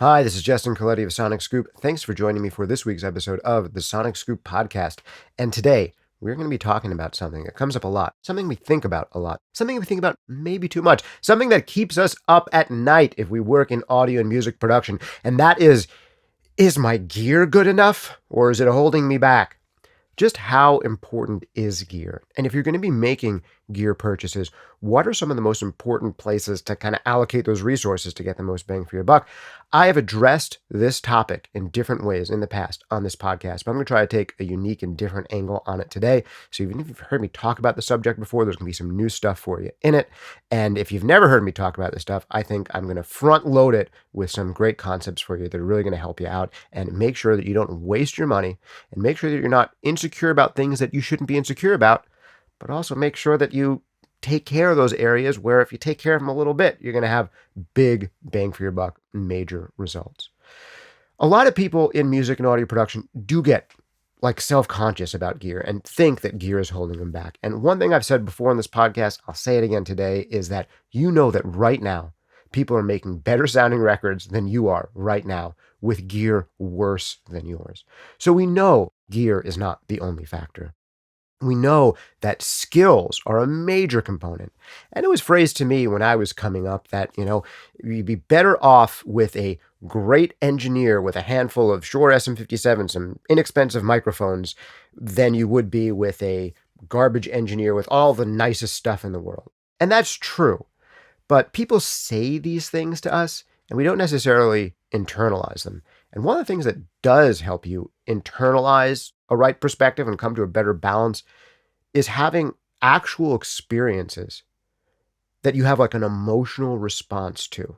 Hi, this is Justin Colletti of Sonic Scoop. Thanks for joining me for this week's episode of the Sonic Scoop podcast. And today, we're going to be talking about something that comes up a lot, something we think about a lot, something we think about maybe too much, something that keeps us up at night if we work in audio and music production. And that is my gear good enough or is it holding me back? Just how important is gear? And if you're going to be making gear purchases, what are some of the most important places to kind of allocate those resources to get the most bang for your buck? I have addressed this topic in different ways in the past on this podcast, but I'm going to try to take a unique and different angle on it today. So even if you've heard me talk about the subject before, there's going to be some new stuff for you in it. And if you've never heard me talk about this stuff, I think I'm going to front load it with some great concepts for you that are really going to help you out and make sure that you don't waste your money and make sure that you're not insecure about things that you shouldn't be insecure about, but also make sure that you take care of those areas where if you take care of them a little bit, you're going to have big bang for your buck, major results. A lot of people in music and audio production do get like self-conscious about gear and think that gear is holding them back. And one thing I've said before on this podcast, I'll say it again today, is that you know that right now, people are making better sounding records than you are right now with gear worse than yours. So we know gear is not the only factor. We know that skills are a major component. And it was phrased to me when I was coming up that, you'd be better off with a great engineer with a handful of Shure SM57, some inexpensive microphones, than you would be with a garbage engineer with all the nicest stuff in the world. And that's true. But people say these things to us, and we don't necessarily internalize them. And one of the things that does help you internalize a right perspective and come to a better balance is having actual experiences that you have like an emotional response to.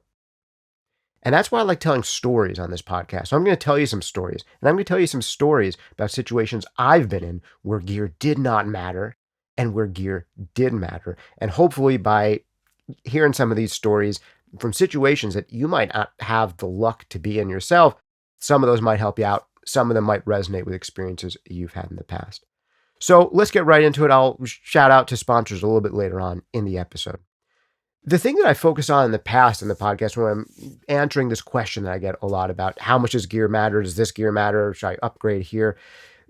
And that's why I like telling stories on this podcast. So I'm going to tell you some stories. And I'm going to tell you some stories about situations I've been in where gear did not matter and where gear did matter. And hopefully by hearing some of these stories from situations that you might not have the luck to be in yourself, some of those might help you out. Some of them might resonate with experiences you've had in the past. So let's get right into it. I'll shout out to sponsors a little bit later on in the episode. The thing that I focus on in the past in the podcast when I'm answering this question that I get a lot about how much does gear matter? Does this gear matter? Should I upgrade here?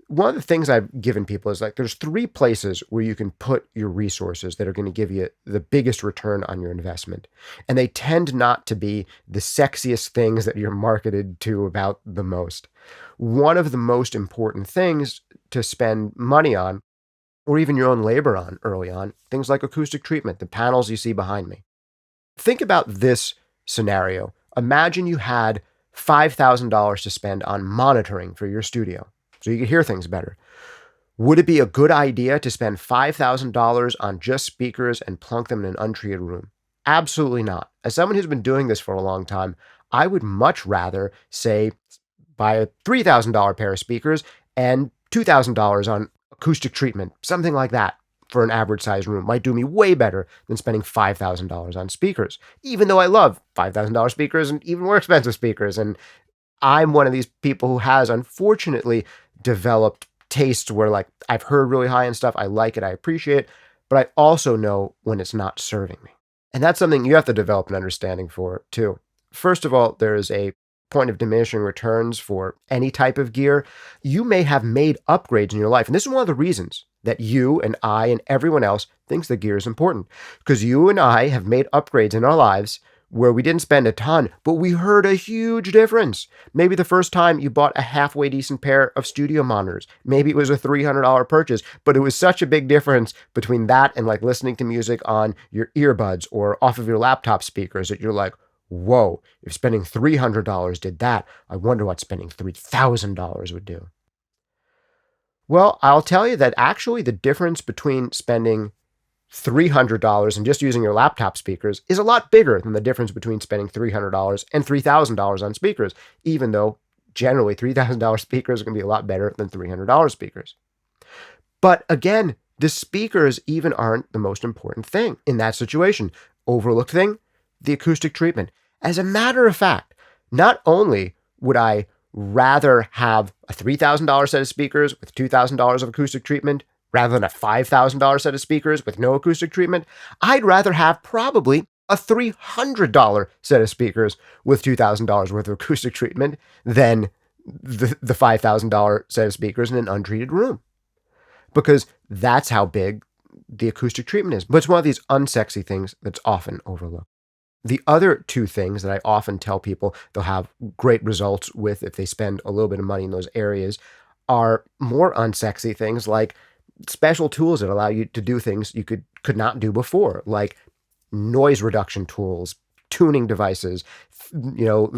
One of the things I've given people is like there's 3 places where you can put your resources that are going to give you the biggest return on your investment. And they tend not to be the sexiest things that you're marketed to about the most. One of the most important things to spend money on, or even your own labor on early on, things like acoustic treatment, the panels you see behind me. Think about this scenario. Imagine you had $5,000 to spend on monitoring for your studio, so you could hear things better. Would it be a good idea to spend $5,000 on just speakers and plunk them in an untreated room? Absolutely not. As someone who's been doing this for a long time, I would much rather, say, buy a $3,000 pair of speakers and $2,000 on acoustic treatment, something like that for an average size room. Might do me way better than spending $5,000 on speakers, even though I love $5,000 speakers and even more expensive speakers. And I'm one of these people who has, unfortunately, developed tastes where like I've heard really high-end stuff, I like it, I appreciate it, but I also know when it's not serving me. And that's something you have to develop an understanding for too. First of all, there is a point of diminishing returns for any type of gear. You may have made upgrades in your life, and this is one of the reasons that you and I and everyone else thinks that gear is important, because you and I have made upgrades in our lives where we didn't spend a ton, but we heard a huge difference. Maybe the first time you bought a halfway decent pair of studio monitors. Maybe it was a $300 purchase, but it was such a big difference between that and like listening to music on your earbuds or off of your laptop speakers that you're like, whoa, if spending $300 did that, I wonder what spending $3,000 would do. Well, I'll tell you that actually the difference between spending $300 and just using your laptop speakers is a lot bigger than the difference between spending $300 and $3,000 on speakers, even though generally $3,000 speakers are going to be a lot better than $300 speakers. But again, the speakers even aren't the most important thing in that situation. Overlooked thing, the acoustic treatment. As a matter of fact, not only would I rather have a $3,000 set of speakers with $2,000 of acoustic treatment rather than a $5,000 set of speakers with no acoustic treatment, I'd rather have probably a $300 set of speakers with $2,000 worth of acoustic treatment than the $5,000 set of speakers in an untreated room, because that's how big the acoustic treatment is. But it's one of these unsexy things that's often overlooked. The other two things that I often tell people they'll have great results with if they spend a little bit of money in those areas are more unsexy things, like special tools that allow you to do things you could not do before, like noise reduction tools, tuning devices,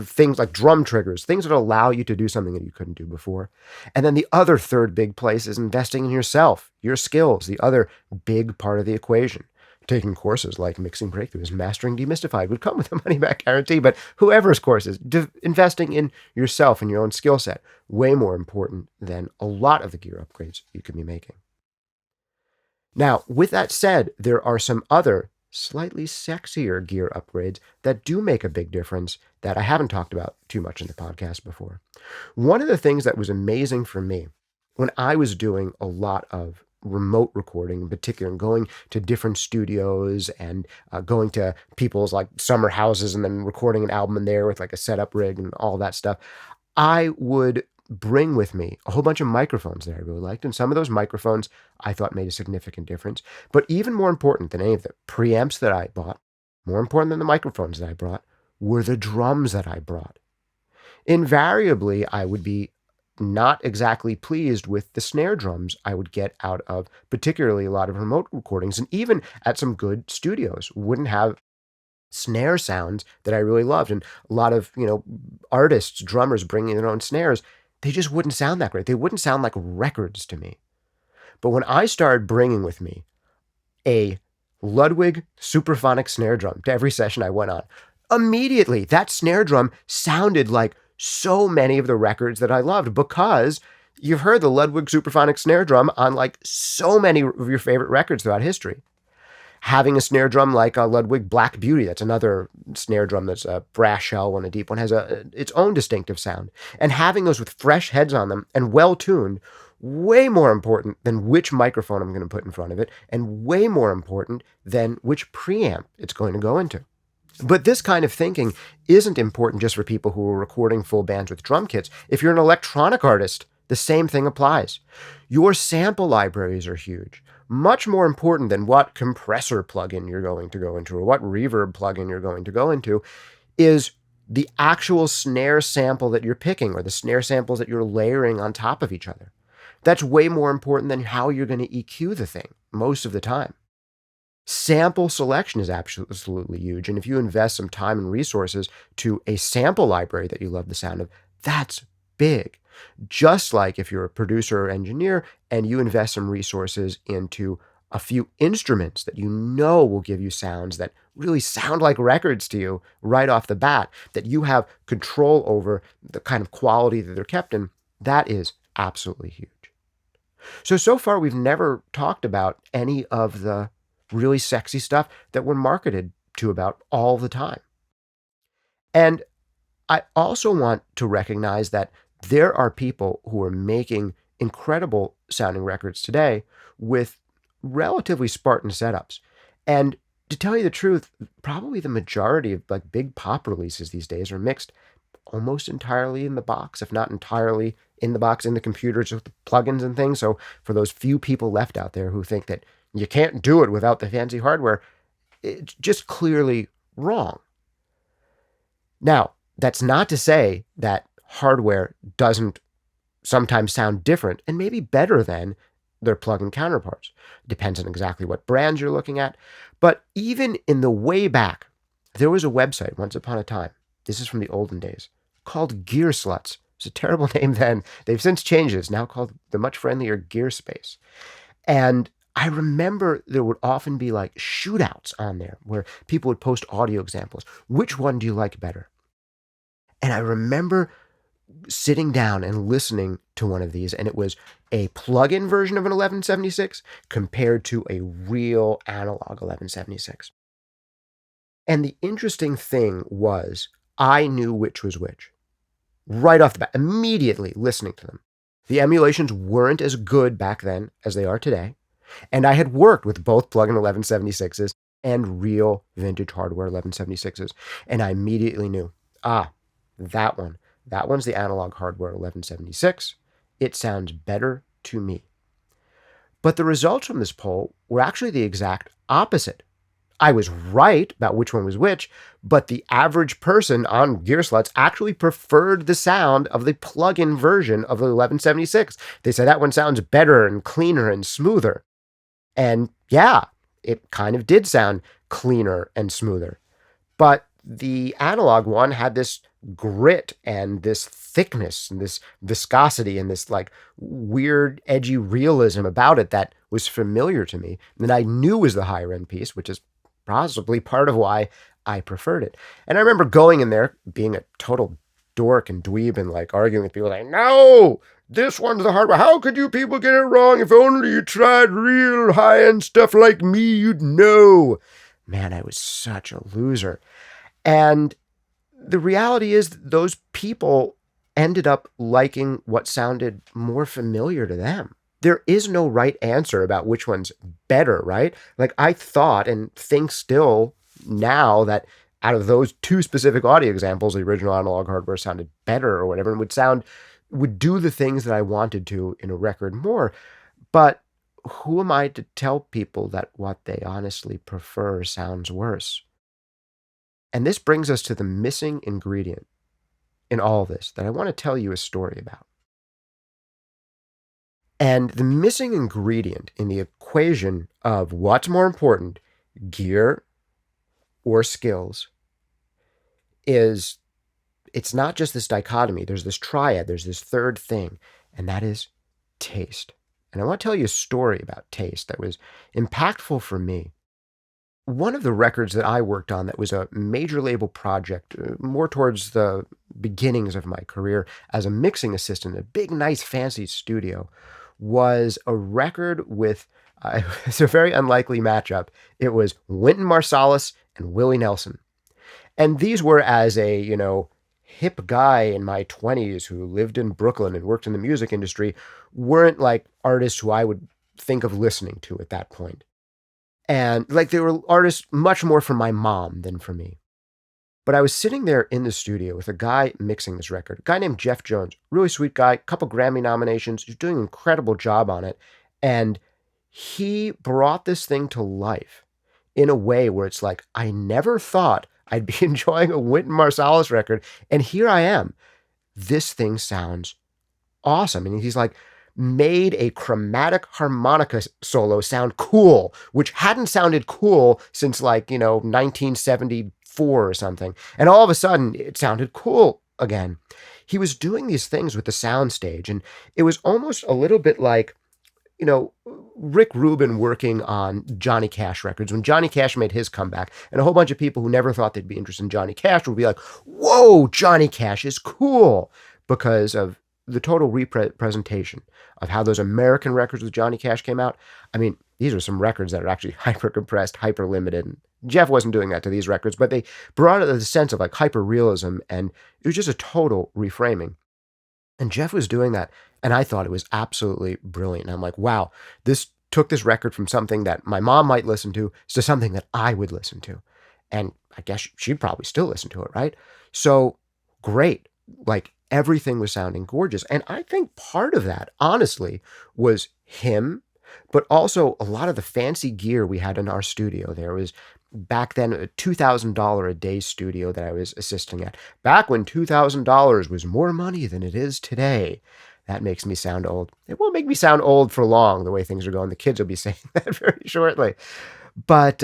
things like drum triggers, things that allow you to do something that you couldn't do before. And then the other third big place is investing in yourself, your skills, the other big part of the equation. Taking courses like Mixing Breakthroughs, Mastering Demystified would come with a money-back guarantee, but whoever's courses, investing in yourself and your own skill set, way more important than a lot of the gear upgrades you could be making. Now, with that said, there are some other slightly sexier gear upgrades that do make a big difference that I haven't talked about too much in the podcast before. One of the things that was amazing for me when I was doing a lot of remote recording in particular, and going to different studios and going to people's like summer houses and then recording an album in there with like a setup rig and all that stuff, I would bring with me a whole bunch of microphones that I really liked. And some of those microphones I thought made a significant difference. But even more important than any of the preamps that I bought, more important than the microphones that I brought, were the drums that I brought. Invariably, I would be not exactly pleased with the snare drums I would get out of particularly a lot of remote recordings, and even at some good studios wouldn't have snare sounds that I really loved. And a lot of, artists, drummers bringing their own snares, they just wouldn't sound that great. They wouldn't sound like records to me. But when I started bringing with me a Ludwig Superphonic snare drum to every session I went on, immediately that snare drum sounded like so many of the records that I loved, because you've heard the Ludwig Superphonic snare drum on like so many of your favorite records throughout history. Having a snare drum like a Ludwig Black Beauty, that's another snare drum that's a brass shell one, a deep one, has its own distinctive sound. And having those with fresh heads on them and well-tuned, way more important than which microphone I'm going to put in front of it, and way more important than which preamp it's going to go into. But this kind of thinking isn't important just for people who are recording full bands with drum kits. If you're an electronic artist, the same thing applies. Your sample libraries are huge. Much more important than what compressor plugin you're going to go into or what reverb plugin you're going to go into is the actual snare sample that you're picking or the snare samples that you're layering on top of each other. That's way more important than how you're going to EQ the thing most of the time. Sample selection is absolutely huge. And if you invest some time and resources to a sample library that you love the sound of, that's big. Just like if you're a producer or engineer and you invest some resources into a few instruments that you know will give you sounds that really sound like records to you right off the bat, that you have control over the kind of quality that they're kept in, that is absolutely huge. So far, we've never talked about any of the really sexy stuff that we're marketed to about all the time. And I also want to recognize that there are people who are making incredible sounding records today with relatively Spartan setups. And to tell you the truth, probably the majority of like big pop releases these days are mixed almost entirely in the box, if not entirely in the box, in the computers with the plugins and things. So for those few people left out there who think that you can't do it without the fancy hardware, it's just clearly wrong. Now, that's not to say that hardware doesn't sometimes sound different and maybe better than their plug-in counterparts. Depends on exactly what brands you're looking at. But even in the way back, there was a website once upon a time, this is from the olden days, called Gear Sluts. It's a terrible name then. They've since changed it. It's now called the much friendlier Gearspace. And I remember there would often be like shootouts on there where people would post audio examples. Which one do you like better? And I remember sitting down and listening to one of these, and it was a plug-in version of an 1176 compared to a real analog 1176. And the interesting thing was I knew which was which. Right off the bat, immediately listening to them. The emulations weren't as good back then as they are today. And I had worked with both plug-in 1176s and real vintage hardware 1176s. And I immediately knew, that one. That one's the analog hardware 1176. It sounds better to me. But the results from this poll were actually the exact opposite. I was right about which one was which, but the average person on Gearsluts actually preferred the sound of the plug-in version of the 1176. They said that one sounds better and cleaner and smoother. And yeah, it kind of did sound cleaner and smoother. But the analog one had this grit and this thickness and this viscosity and this like weird, edgy realism about it that was familiar to me, that I knew was the higher end piece, which is possibly part of why I preferred it. And I remember going in there, being a total dork and dweeb and like arguing with people like, no, this one's the hardware. How could you people get it wrong? If only you tried real high-end stuff like me, you'd know. Man, I was such a loser. And the reality is those people ended up liking what sounded more familiar to them. There is no right answer about which one's better, right? Like I thought and think still now that out of those two specific audio examples, the original analog hardware sounded better or whatever, and would do the things that I wanted to in a record more. But who am I to tell people that what they honestly prefer sounds worse? And this brings us to the missing ingredient in all this that I want to tell you a story about. And the missing ingredient in the equation of what's more important, gear or skills, is it's not just this dichotomy. There's this triad. There's this third thing, and that is taste. And I want to tell you a story about taste that was impactful for me. One of the records that I worked on that was a major label project, more towards the beginnings of my career as a mixing assistant, a big, nice, fancy studio, was a record with, it's a very unlikely matchup. It was Wynton Marsalis and Willie Nelson. And these were, as a, hip guy in my 20s who lived in Brooklyn and worked in the music industry, weren't like artists who I would think of listening to at that point. And like they were artists much more for my mom than for me. But I was sitting there in the studio with a guy mixing this record, a guy named Jeff Jones, really sweet guy, couple Grammy nominations, he's doing an incredible job on it. And he brought this thing to life in a way where it's like, I never thought I'd be enjoying a Wynton Marsalis record. And here I am. This thing sounds awesome. And he's like, made a chromatic harmonica solo sound cool, which hadn't sounded cool since 1974 or something. And all of a sudden it sounded cool again. He was doing these things with the soundstage, and it was almost a little bit like, Rick Rubin working on Johnny Cash records. When Johnny Cash made his comeback, and a whole bunch of people who never thought they'd be interested in Johnny Cash would be like, whoa, Johnny Cash is cool, because of the total representation of how those American records with Johnny Cash came out. I mean, these are some records that are actually hyper-compressed, hyper-limited. Jeff wasn't doing that to these records, but they brought it the sense of like hyper-realism, and it was just a total reframing. And Jeff was doing that, and I thought it was absolutely brilliant. And I'm like, wow, this took this record from something that my mom might listen to something that I would listen to. And I guess she'd probably still listen to it, right? So great. Like, everything was sounding gorgeous. And I think part of that, honestly, was him, but also a lot of the fancy gear we had in our studio. There was back then a $2,000 a day studio that I was assisting at. Back when $2,000 was more money than it is today. That makes me sound old. It won't make me sound old for long, the way things are going. The kids will be saying that very shortly. But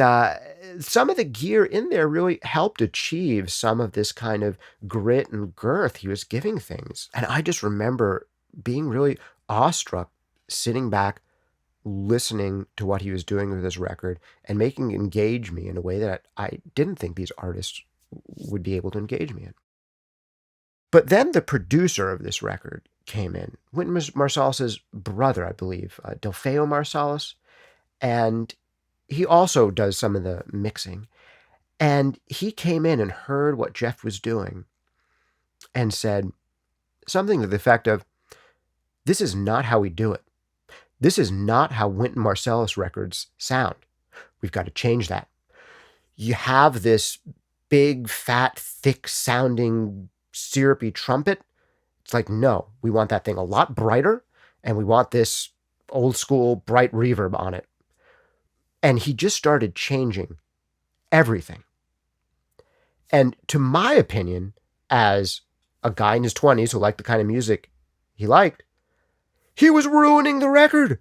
some of the gear in there really helped achieve some of this kind of grit and girth he was giving things. And I just remember being really awestruck, sitting back, listening to what he was doing with this record and making it engage me in a way that I didn't think these artists would be able to engage me in. But then the producer of this record came in, Wynton Marsalis's brother, I believe, Delfeo Marsalis, and he also does some of the mixing. And he came in and heard what Jeff was doing and said something to the effect of, this is not how we do it. This is not how Wynton Marsalis records sound. We've got to change that. you have this big, fat, thick sounding, syrupy trumpet. It's like, no, we want that thing a lot brighter, and we want this old school bright reverb on it. And he just started changing everything. And to my opinion, as a guy in his 20s who liked the kind of music he liked, he was ruining the record.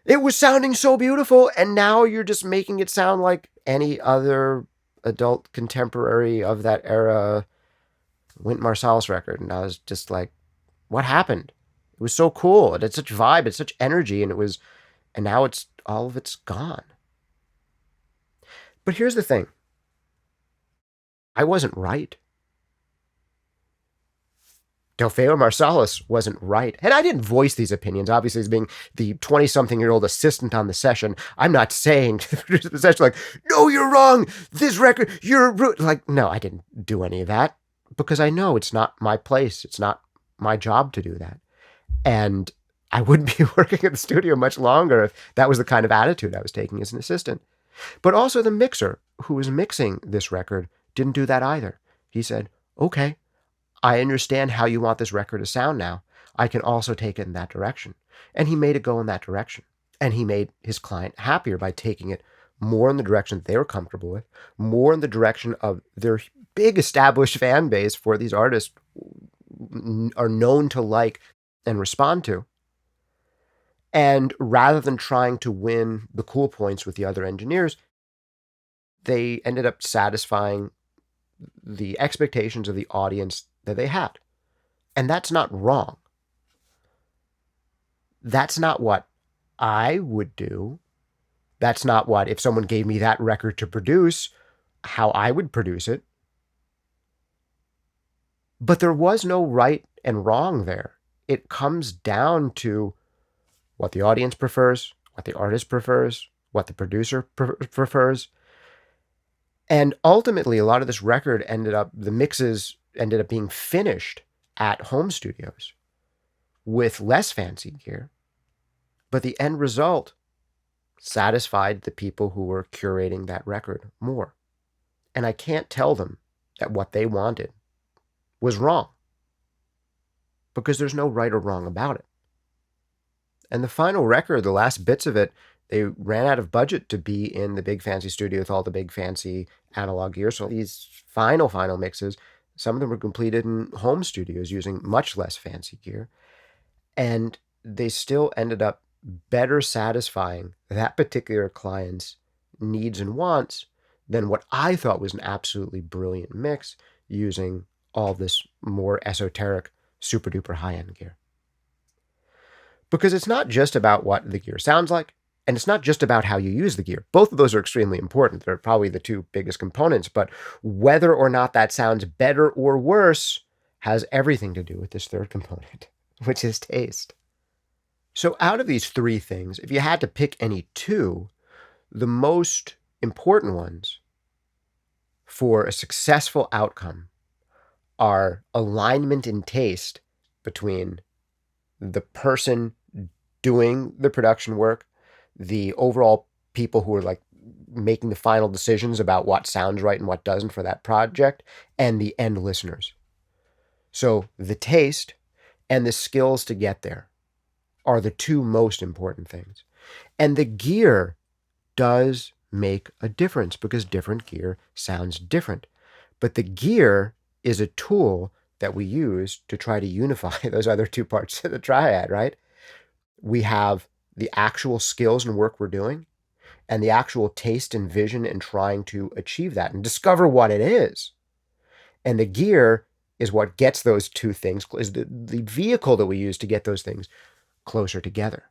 It was sounding so beautiful, and now you're just making it sound like any other adult contemporary of that era Wynton Marsalis record. And I was just like, what happened? It was so cool. It had such vibe, it's such energy, and now all of it's gone. But here's the thing. I wasn't right. Delfeo Marsalis wasn't right. And I didn't voice these opinions. Obviously, as being the 20-something-year-old assistant on the session, I'm not saying to the producer of the session, like, no, you're wrong. This record, you're like, no, I didn't do any of that because I know it's not my place. It's not my job to do that. And I wouldn't be working at the studio much longer if that was the kind of attitude I was taking as an assistant. But also the mixer who was mixing this record didn't do that either. He said, okay, I understand how you want this record to sound now. I can also take it in that direction. And he made it go in that direction. And he made his client happier by taking it more in the direction that they were comfortable with, more in the direction of their big established fan base for these artists are known to like and respond to. And rather than trying to win the cool points with the other engineers, they ended up satisfying the expectations of the audience that they had. And that's not wrong. That's not what I would do. That's not what, if someone gave me that record to produce, how I would produce it. But there was no right and wrong there. It comes down to what the audience prefers, what the artist prefers, what the producer prefers. And ultimately, a lot of this record the mixes ended up being finished at home studios with less fancy gear. But the end result satisfied the people who were curating that record more. And I can't tell them that what they wanted was wrong, because there's no right or wrong about it. And the final record, the last bits of it, they ran out of budget to be in the big fancy studio with all the big fancy analog gear. So these final mixes, some of them were completed in home studios using much less fancy gear. And they still ended up better satisfying that particular client's needs and wants than what I thought was an absolutely brilliant mix using all this more esoteric, super duper high-end gear. Because it's not just about what the gear sounds like, and it's not just about how you use the gear. Both of those are extremely important. They're probably the two biggest components, but whether or not that sounds better or worse has everything to do with this third component, which is taste. So out of these three things, if you had to pick any two, the most important ones for a successful outcome are alignment in taste between the person doing the production work, the overall people who are like making the final decisions about what sounds right and what doesn't for that project, and the end listeners. So the taste and the skills to get there are the two most important things. And the gear does make a difference because different gear sounds different. But the gear is a tool that we use to try to unify those other two parts of the triad, right? We have the actual skills and work we're doing and the actual taste and vision and trying to achieve that and discover what it is. And the gear is what gets those two things, is the vehicle that we use to get those things closer together.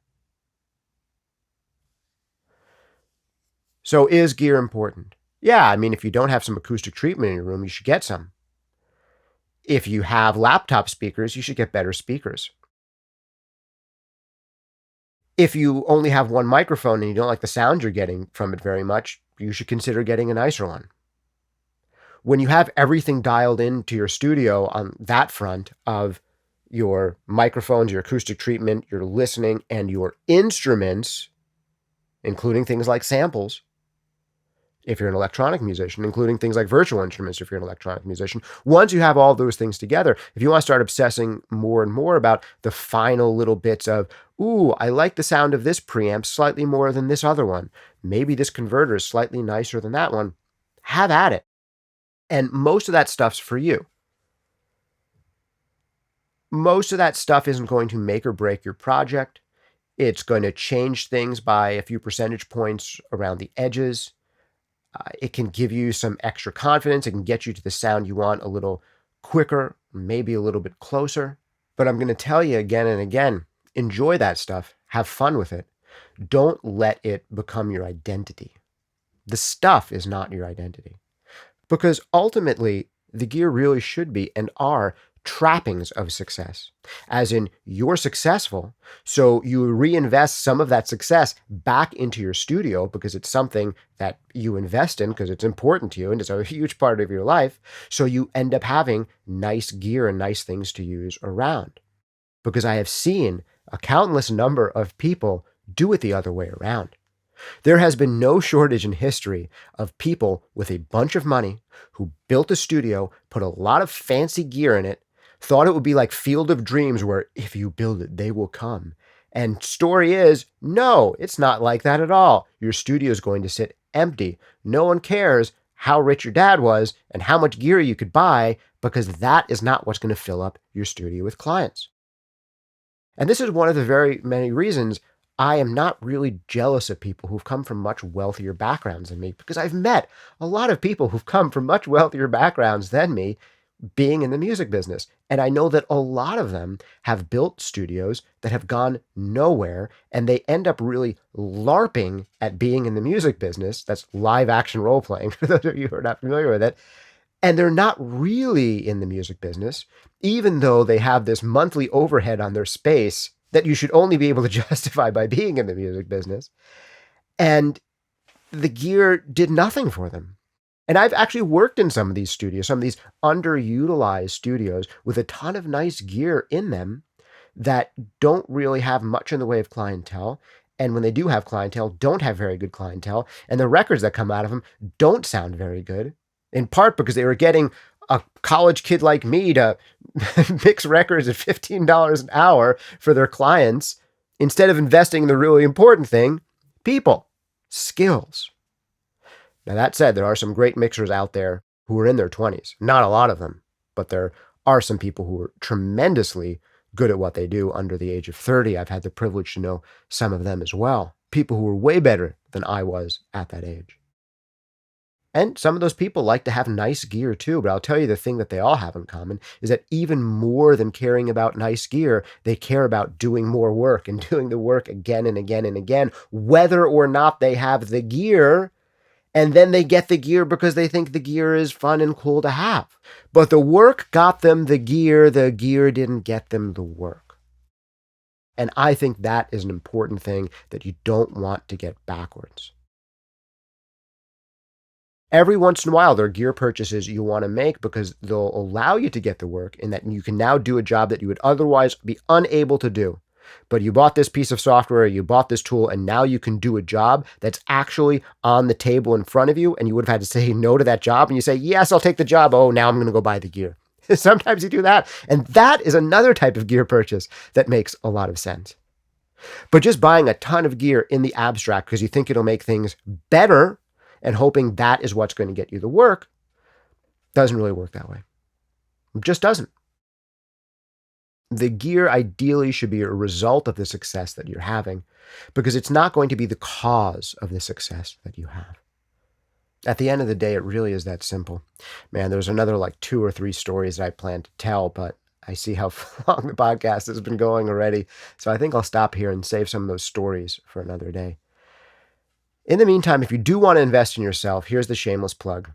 So is gear important? Yeah, I mean, if you don't have some acoustic treatment in your room, you should get some. If you have laptop speakers, you should get better speakers. If you only have one microphone and you don't like the sound you're getting from it very much, you should consider getting a nicer one. When you have everything dialed into your studio on that front of your microphones, your acoustic treatment, your listening, and your instruments, including things like samples, if you're an electronic musician, including things like virtual instruments if you're an electronic musician. Once you have all those things together, if you want to start obsessing more and more about the final little bits of, ooh, I like the sound of this preamp slightly more than this other one. Maybe this converter is slightly nicer than that one. Have at it. And most of that stuff's for you. Most of that stuff isn't going to make or break your project. It's going to change things by a few percentage points around the edges. It can give you some extra confidence. It can get you to the sound you want a little quicker, maybe a little bit closer. But I'm going to tell you again and again, enjoy that stuff. Have fun with it. Don't let it become your identity. The stuff is not your identity. Because ultimately, the gear really should be and are trappings of success. As in, you're successful, so you reinvest some of that success back into your studio because it's something that you invest in because it's important to you and it's a huge part of your life. So you end up having nice gear and nice things to use around. Because I have seen a countless number of people do it the other way around. There has been no shortage in history of people with a bunch of money who built a studio, put a lot of fancy gear in it, thought it would be like Field of Dreams where if you build it, they will come. And story is, no, it's not like that at all. Your studio is going to sit empty. No one cares how rich your dad was and how much gear you could buy because that is not what's going to fill up your studio with clients. And this is one of the very many reasons I am not really jealous of people who've come from much wealthier backgrounds than me because I've met a lot of people who've come from much wealthier backgrounds than me being in the music business. And I know that a lot of them have built studios that have gone nowhere and they end up really LARPing at being in the music business. That's live action role playing for those of you who are not familiar with it. And they're not really in the music business, even though they have this monthly overhead on their space that you should only be able to justify by being in the music business. And the gear did nothing for them. And I've actually worked in some of these studios, some of these underutilized studios with a ton of nice gear in them that don't really have much in the way of clientele. And when they do have clientele, don't have very good clientele. And the records that come out of them don't sound very good, in part because they were getting a college kid like me to mix records at $15 an hour for their clients instead of investing in the really important thing, people, skills. Now, that said, there are some great mixers out there who are in their 20s. Not a lot of them, but there are some people who are tremendously good at what they do under the age of 30. I've had the privilege to know some of them as well. People who were way better than I was at that age. And some of those people like to have nice gear too, but I'll tell you the thing that they all have in common is that even more than caring about nice gear, they care about doing more work and doing the work again and again and again, whether or not they have the gear. And then they get the gear because they think the gear is fun and cool to have. But the work got them the gear didn't get them the work. And I think that is an important thing that you don't want to get backwards. Every once in a while, there are gear purchases you want to make because they'll allow you to get the work in that you can now do a job that you would otherwise be unable to do. But you bought this piece of software, you bought this tool, and now you can do a job that's actually on the table in front of you, and you would have had to say no to that job, and you say, yes, I'll take the job. Oh, now I'm going to go buy the gear. Sometimes you do that, and that is another type of gear purchase that makes a lot of sense. But just buying a ton of gear in the abstract because you think it'll make things better and hoping that is what's going to get you the work doesn't really work that way. It just doesn't. The gear ideally should be a result of the success that you're having because it's not going to be the cause of the success that you have. At the end of the day, it really is that simple. Man, there's another like 2 or 3 stories that I plan to tell, but I see how long the podcast has been going already. So I think I'll stop here and save some of those stories for another day. In the meantime, if you do want to invest in yourself, here's the shameless plug.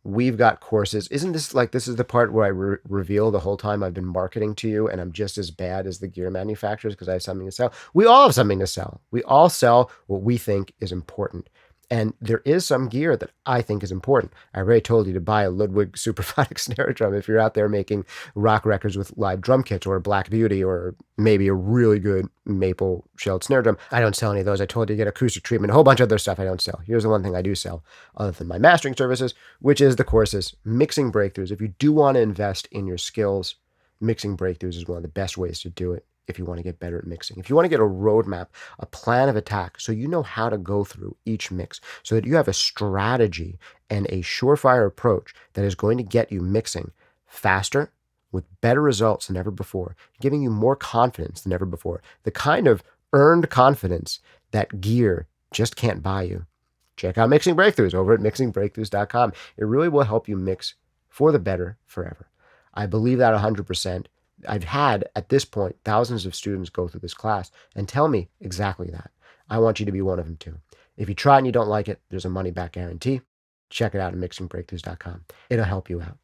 We've got courses. Isn't this like, this is the part where I reveal the whole time I've been marketing to you and I'm just as bad as the gear manufacturers because I have something to sell? We all have something to sell. We all sell what we think is important. And there is some gear that I think is important. I already told you to buy a Ludwig Superphonic snare drum if you're out there making rock records with live drum kits, or a Black Beauty, or maybe a really good maple shelled snare drum. I don't sell any of those. I told you to get acoustic treatment, a whole bunch of other stuff I don't sell. Here's the one thing I do sell, other than my mastering services, which is the courses, Mixing Breakthroughs. If you do want to invest in your skills, Mixing Breakthroughs is one of the best ways to do it. If you want to get better at mixing, if you want to get a roadmap, a plan of attack, so you know how to go through each mix, so that you have a strategy and a surefire approach that is going to get you mixing faster with better results than ever before, giving you more confidence than ever before, the kind of earned confidence that gear just can't buy you. Check out Mixing Breakthroughs over at mixingbreakthroughs.com. It really will help you mix for the better forever. I believe that 100%. I've had, at this point, thousands of students go through this class and tell me exactly that. I want you to be one of them too. If you try and you don't like it, there's a money-back guarantee. Check it out at mixingbreakthroughs.com. It'll help you out.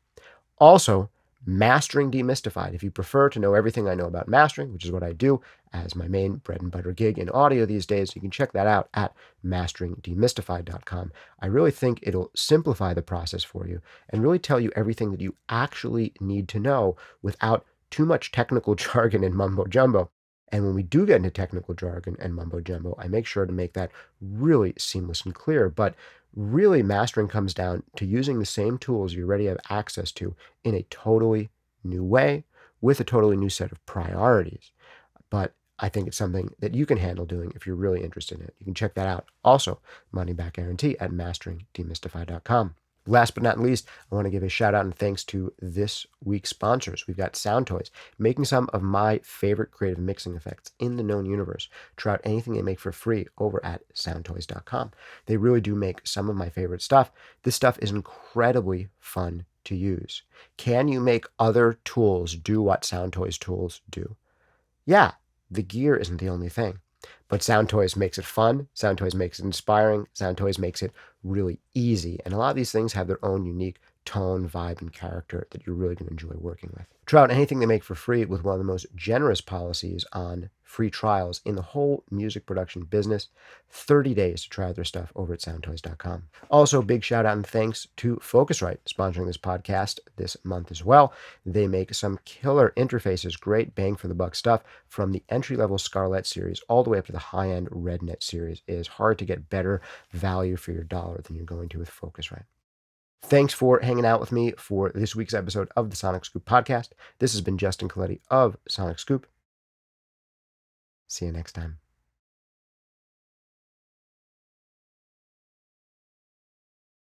Also, Mastering Demystified. If you prefer to know everything I know about mastering, which is what I do as my main bread and butter gig in audio these days, you can check that out at masteringdemystified.com. I really think it'll simplify the process for you and really tell you everything that you actually need to know without too much technical jargon and mumbo jumbo. And when we do get into technical jargon and mumbo jumbo, I make sure to make that really seamless and clear. But really, mastering comes down to using the same tools you already have access to in a totally new way with a totally new set of priorities. But I think it's something that you can handle doing if you're really interested in it. You can check that out. Also, money back guarantee at masteringdemystified.com. Last but not least, I want to give a shout out and thanks to this week's sponsors. We've got Sound Toys, making some of my favorite creative mixing effects in the known universe. Try out anything they make for free over at soundtoys.com. They really do make some of my favorite stuff. This stuff is incredibly fun to use. Can you make other tools do what Sound Toys tools do? Yeah, the gear isn't the only thing. But Sound Toys makes it fun. Sound Toys makes it inspiring. Sound Toys makes it really easy. And a lot of these things have their own unique tone, vibe, and character that you're really going to enjoy working with. Try out anything they make for free with one of the most generous policies on free trials in the whole music production business. 30 days to try out their stuff over at soundtoys.com. Also, big shout out and thanks to Focusrite, sponsoring this podcast this month as well. They make some killer interfaces, great bang for the buck stuff, from the entry-level Scarlett series all the way up to the high-end RedNet series. It is hard to get better value for your dollar than you're going to with Focusrite. Thanks for hanging out with me for this week's episode of the Sonic Scoop podcast. This has been Justin Colletti of Sonic Scoop. See you next time.